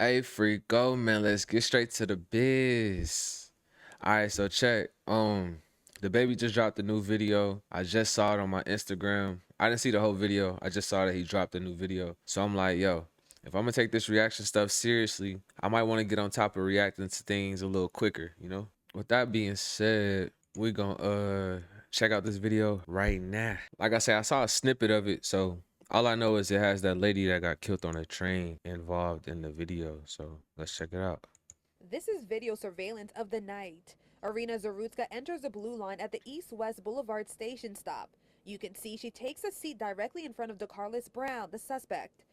Hey, freak, go, man. Let's get straight to the biz. All right, so check. DaBaby just dropped a new video. I just saw it on my Instagram. I didn't see the whole video. I just saw that he dropped a new video. So I'm like, yo, if I'm gonna take this reaction stuff seriously, I might want to get on top of reacting to things a little quicker, you know? With that being said, we gonna check out this video right now. Like I said, I saw a snippet of it, so all I know is it has that lady that got killed on a train involved in the video. So let's check it out. This is video surveillance of the night. Arena Zarutska enters the blue line at the East-West Boulevard station stop. You can see she takes a seat directly in front of DeCarlos Brown, the suspect.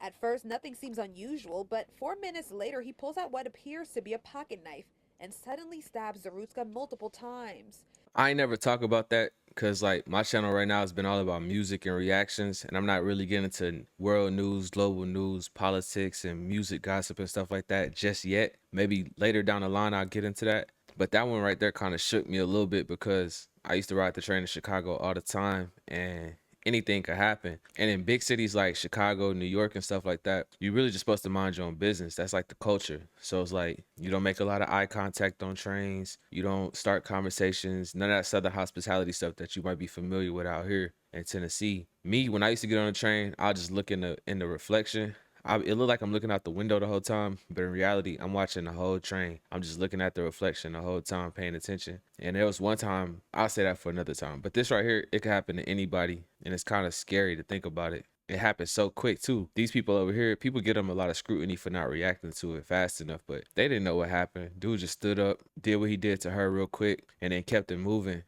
At first, nothing seems unusual, but 4 minutes later, he pulls out what appears to be a pocket knife and suddenly stabs Zarutska multiple times. I ain't never talk about that because like my channel right now has been all about music and reactions, and I'm not really getting into world news, global news, politics, and music gossip and stuff like that just yet. Maybe later down the line I'll get into that. But that one right there kind of shook me a little bit because I used to ride the train in Chicago all the time, and anything could happen. And in big cities like Chicago, New York, and stuff like that, you really just supposed to mind your own business. That's like the culture. So it's like you don't make a lot of eye contact on trains. You don't start conversations. None of that southern hospitality stuff that you might be familiar with out here in Tennessee. Me, when I used to get on a train, I'll just look in the reflection. It looked like I'm looking out the window the whole time, but in reality, I'm watching the whole train. I'm just looking at the reflection the whole time, paying attention. And there was one time, I'll say that for another time, but this right here, it could happen to anybody, and it's kind of scary to think about it. It happened so quick too. These people over here, people get them a lot of scrutiny for not reacting to it fast enough, but they didn't know what happened. Dude just stood up, did what he did to her real quick, and then kept it moving.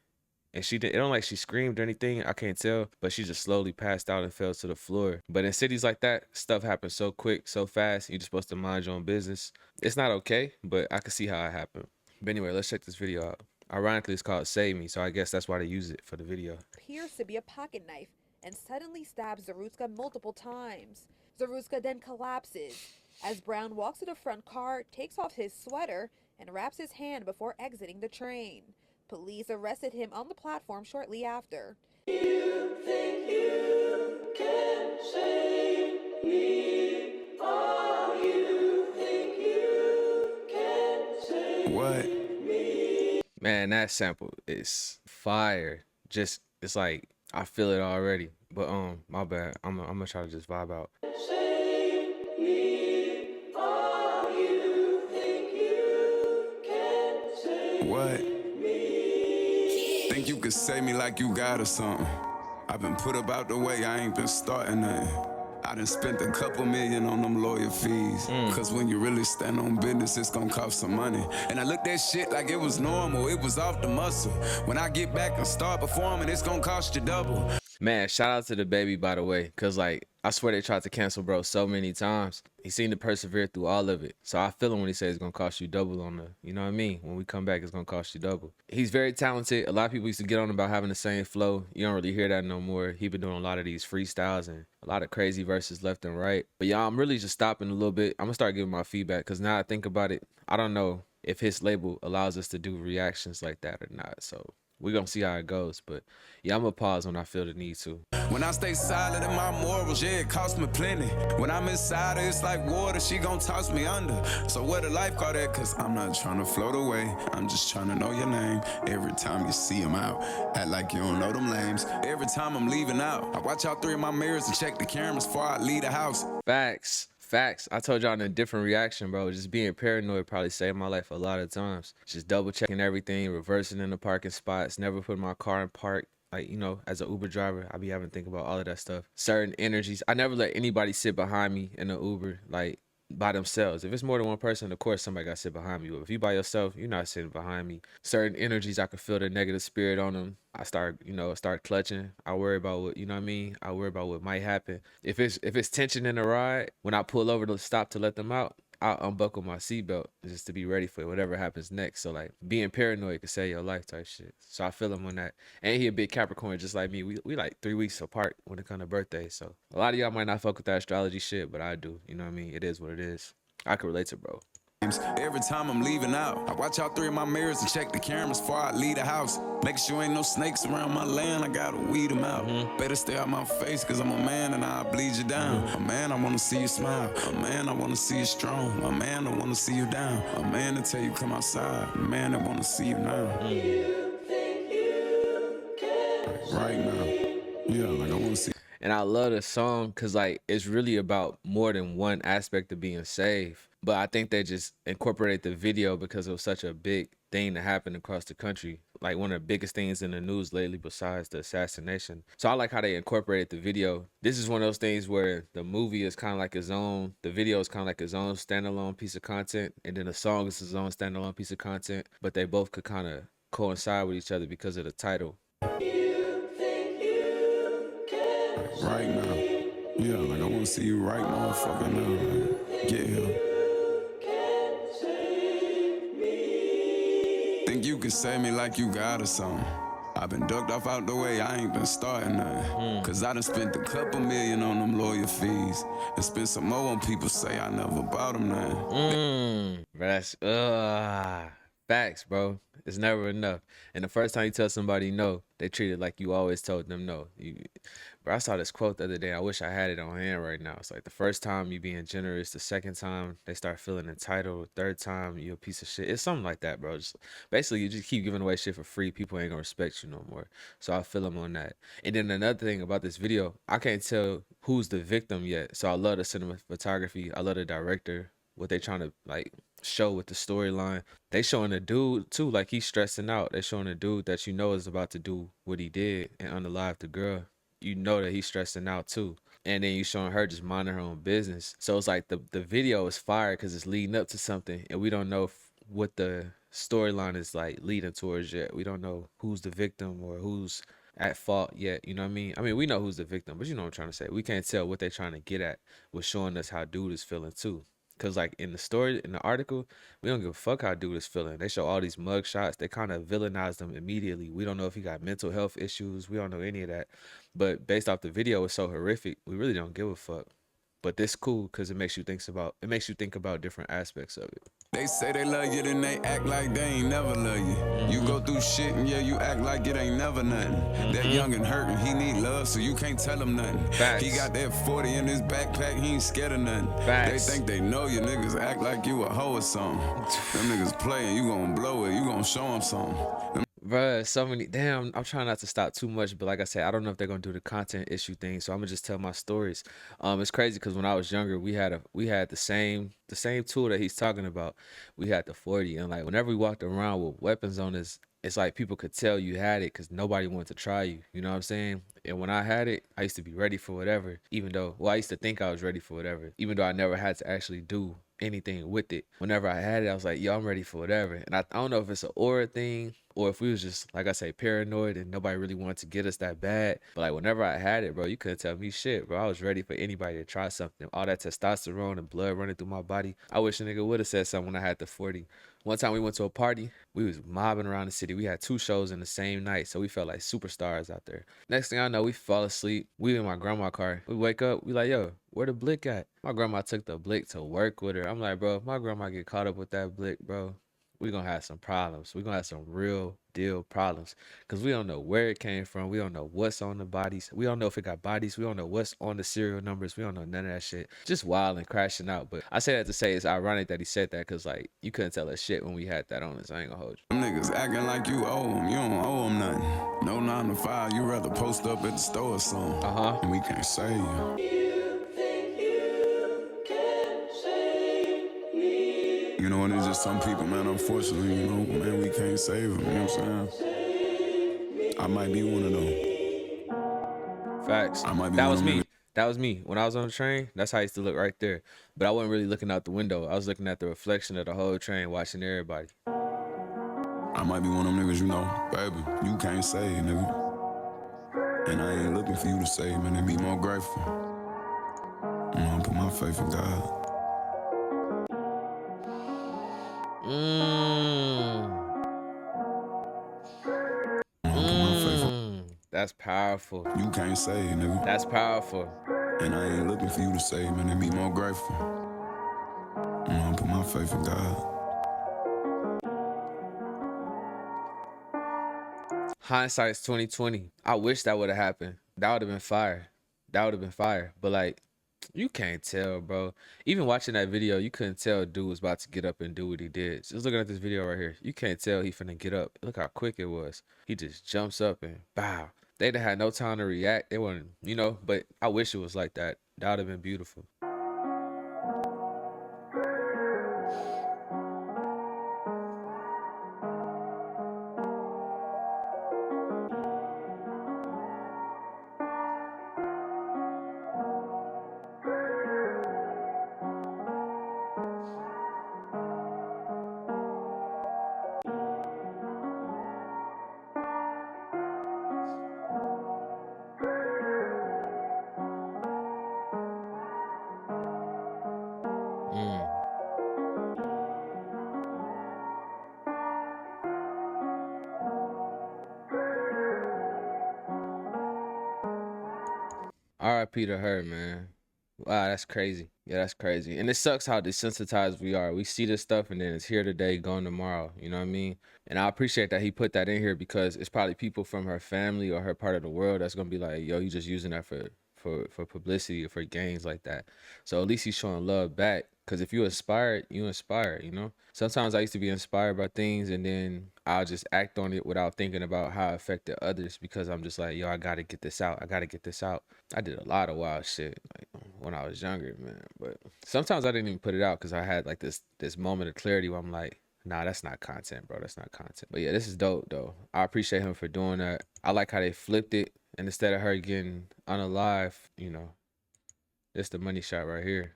And she did, it don't like she screamed or anything, I can't tell, but she just slowly passed out and fell to the floor. But in cities like that, stuff happens so quick, so fast, you're just supposed to mind your own business. It's not okay, but I can see how it happened. But anyway, let's check this video out. Ironically, it's called Save Me, so I guess that's why they use it for the video. Appears to be a pocket knife and suddenly stabs Zarutska multiple times. Zarutska then collapses. As Brown walks to the front car, takes off his sweater, and wraps his hand before exiting the train. Police arrested him on the platform shortly after. You think you can save me? Oh, you think you can save me? Man, that sample is fire. Just, it's like, I feel it already. But my bad. I'm gonna try to just vibe out. Save me. Oh, you think you can save What? Think you could say me like you got or something? I've been put up out the way, I ain't been starting nothing. I done spent a couple million on them lawyer fees. Cause when you really stand on business, it's gonna cost some money. And I looked at shit like it was normal, it was off the muscle. When I get back and start performing, it's gonna cost you double. Man, shout out to DaBaby, by the way, because, like, I swear they tried to cancel bro so many times. He seemed to persevere through all of it. So I feel him when he says it's going to cost you double on the, you know what I mean? When we come back, it's going to cost you double. He's very talented. A lot of people used to get on about having the same flow. You don't really hear that no more. He been doing a lot of these freestyles and a lot of crazy verses left and right. But y'all, I'm really just stopping a little bit. I'm going to start giving my feedback because now I think about it, I don't know if his label allows us to do reactions like that or not. So we're going to see how it goes. But yeah, I'm going to pause when I feel the need to. When I stay silent in my morals, yeah, it costs me plenty. When I'm inside her, it's like water, she gon' toss me under. So where the lifeguard at? Cause I'm not trying to float away. I'm just trying to know your name. Every time you see him out, act like you don't know them lames. Every time I'm leaving out, I watch out 3 of my mirrors and check the cameras before I leave the house. Facts. Facts. I told y'all in a different reaction, bro. Just being paranoid probably saved my life a lot of times. Just double checking everything, reversing in the parking spots, never putting my car in park. Like, you know, as an Uber driver, I be having to think about all of that stuff. Certain energies. I never let anybody sit behind me in an Uber, like, by themselves. If it's more than one person, of course, somebody got to sit behind me. But if you by yourself, you're not sitting behind me. Certain energies, I can feel the negative spirit on them. I start clutching. I worry about what, you know what I mean? I worry about what might happen. If it's tension in the ride, when I pull over to stop to let them out, I'll unbuckle my seatbelt just to be ready for whatever happens next. So like being paranoid could save your life type shit. So I feel him on that. And he a big Capricorn just like me. We like 3 weeks apart when it comes to birthdays. So a lot of y'all might not fuck with that astrology shit, but I do. You know what I mean? It is what it is. I can relate to bro. Every time I'm leaving out, I watch all 3 of my mirrors and check the cameras before I leave the house. Make sure ain't no snakes around my land, I gotta weed them out. Better stay out my face, cause I'm a man and I'll bleed you down. A man, I wanna see you smile. A man, I wanna see you strong. A man, I wanna see you down. A man to tell you come outside. A man, I wanna see you now. Right now. Yeah, like I wanna see. And I love the song because like it's really about more than one aspect of being saved. But I think they just incorporated the video because it was such a big thing to happen across the country. Like one of the biggest things in the news lately besides the assassination. So I like how they incorporated the video. This is one of those things where the movie is kind of like its own, the video is kind of like its own standalone piece of content. And then the song is its own standalone piece of content. But they both could kind of coincide with each other because of the title. Right now. Yeah, like I wanna see you right motherfucker now. Like, get here. Think you can save me like you got or something. I've been ducked off out the way, I ain't been starting nothing. Cause I done spent a couple million on them lawyer fees. And spent some more on people say I never bought them nothing. That's facts, bro. It's never enough. And the first time you tell somebody no, they treat it like you always told them no. Bro, I saw this quote the other day. I wish I had it on hand right now. It's like the first time you being generous, the second time they start feeling entitled, third time you a piece of shit. It's something like that, bro. Just, basically, you just keep giving away shit for free. People ain't gonna respect you no more. So I feel them on that. And then another thing about this video, I can't tell who's the victim yet. So I love the cinematography. I love the director. What they trying to like show with the storyline. They showing a dude too, like he's stressing out. They showing a dude that you know is about to do what he did and unalive the girl. You know that he's stressing out too. And then you showing her just minding her own business. So it's like the video is fire because it's leading up to something and we don't know what the storyline is like leading towards yet. We don't know who's the victim or who's at fault yet. You know what I mean? I mean, we know who's the victim, but you know what I'm trying to say. We can't tell what they're trying to get at with showing us how dude is feeling too. Cause like in the story, in the article, we don't give a fuck how dude is feeling. They show all these mug shots. They kind of villainize them immediately. We don't know if he got mental health issues. We don't know any of that. But based off the video, it's so horrific. We really don't give a fuck. But this cool because it makes you think about different aspects of it. They say they love you, then they act like they ain't never love you. You go through shit and yeah, you act like it ain't never nothing. That young and hurting, he need love, so you can't tell him nothing. Facts. He got that 40 in his backpack, he ain't scared of nothing. Facts. They think they know you, niggas act like you a hoe or something. Them niggas playing, you gon' blow it, you gon' show them something. Bruh, so many. Damn, I'm trying not to stop too much, but like I said, I don't know if they're gonna do the content issue thing, so I'm gonna just tell my stories. It's crazy because when I was younger, we had the same tool that he's talking about. We had the 40, and like whenever we walked around with weapons on us, it's like people could tell you had it because nobody wanted to try you. You know what I'm saying? And when I had it, I used to be ready for whatever. I used to think I was ready for whatever, even though I never had to actually do anything with it. Whenever I had it, I was like, yo, I'm ready for whatever. And I don't know if it's an aura thing or if we was just, like I say, paranoid and nobody really wanted to get us that bad. But like whenever I had it, bro, you couldn't tell me shit, bro. I was ready for anybody to try something. All that testosterone and blood running through my body. I wish a nigga would have said something when I had the 40. One time we went to a party. We was mobbing around the city. We had 2 shows in the same night, so we felt like superstars out there. Next thing I know, we fall asleep. We in my grandma's car. We wake up. We like, yo, where the blick at? My grandma took the blick to work with her. I'm like, bro, if my grandma get caught up with that blick, bro, we gonna have some problems. We gonna have some real deal problems because we don't know where it came from. We don't know what's on the bodies. We don't know if it got bodies. We don't know what's on the serial numbers. We don't know none of that shit. Just wild and crashing out. But I say that to say it's ironic that he said that because like you couldn't tell us shit when we had that on us. I ain't gonna hold you. Them niggas acting like you owe them. You don't owe them nothing. No 9 to 5. You rather post up at the store or something. And we can't save you. You know, and it's just some people, man, unfortunately, you know, man, we can't save them, you know what I'm saying? I might be one of them. Facts. I might be That one was of them me. niggas. That was me. When I was on the train, that's how I used to look right there. But I wasn't really looking out the window. I was looking at the reflection of the whole train, watching everybody. I might be one of them niggas, you know, baby, you can't save, nigga. And I ain't looking for you to save, man, and be more grateful. I'm gonna put my faith in God. That's powerful. You can't save, nigga. That's powerful. And I ain't looking for you to save, man, and be more grateful. I'm gonna put my faith in God. Hindsight's 2020. I wish that would have happened. That would have been fire. That would have been fire. But like, you can't tell, bro. Even watching that video, you couldn't tell dude was about to get up and do what he did. Just looking at this video right here, you can't tell he finna get up. Look how quick it was. He just jumps up and bow. They'd have had no time to react. They weren't, but I wish it was like that. That would have been beautiful. Mm. R.I.P. to her, man. Wow, that's crazy. Yeah, that's crazy. And it sucks how desensitized we are. We see this stuff and then it's here today, gone tomorrow. You know what I mean? And I appreciate that he put that in here because it's probably people from her family or her part of the world that's gonna be like, yo, you just using that for publicity or for gains like that. So at least he's showing love back. Cause if you inspired, you inspire, Sometimes I used to be inspired by things and then I'll just act on it without thinking about how it affected others because I'm just like, yo, I gotta get this out. I gotta get this out. I did a lot of wild shit like when I was younger, man. But sometimes I didn't even put it out because I had like this moment of clarity where I'm like, nah, that's not content, bro. That's not content. But yeah, this is dope though. I appreciate him for doing that. I like how they flipped it and instead of her getting unalive, it's the money shot right here.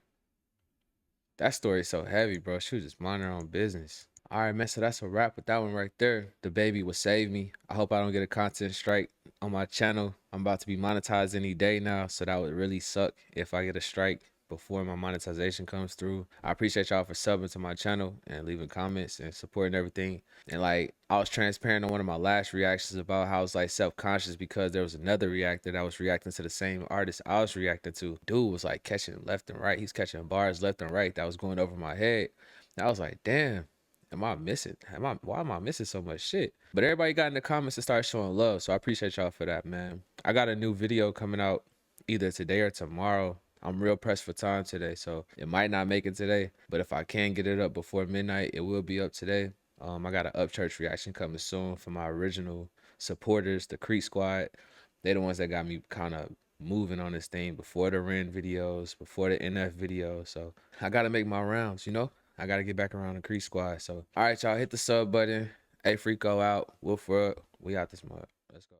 That story is so heavy, bro. She was just minding her own business. All right, man. So that's a wrap with that one right there. DaBaby will save me. I hope I don't get a content strike on my channel. I'm about to be monetized any day now, so that would really suck if I get a strike before my monetization comes through. I appreciate y'all for subbing to my channel and leaving comments and supporting everything. And like, I was transparent on one of my last reactions about how I was like self-conscious because there was another reactor that was reacting to the same artist I was reacting to. Dude was like catching left and right. He's catching bars left and right that was going over my head. And I was like, damn. Am I missing? Why am I missing so much shit? But everybody got in the comments to start showing love, so I appreciate y'all for that, man. I got a new video coming out either today or tomorrow. I'm real pressed for time today, so it might not make it today. But if I can get it up before midnight, it will be up today. I got an Upchurch reaction coming soon for my original supporters, the Creek Squad. They're the ones that got me kind of moving on this thing before the Ren videos, before the NF videos. So I got to make my rounds, I got to get back around the Creek Squad. So, all right, y'all, hit the sub button. Hey, Freako out. Wolf up. We out this mud. Let's go.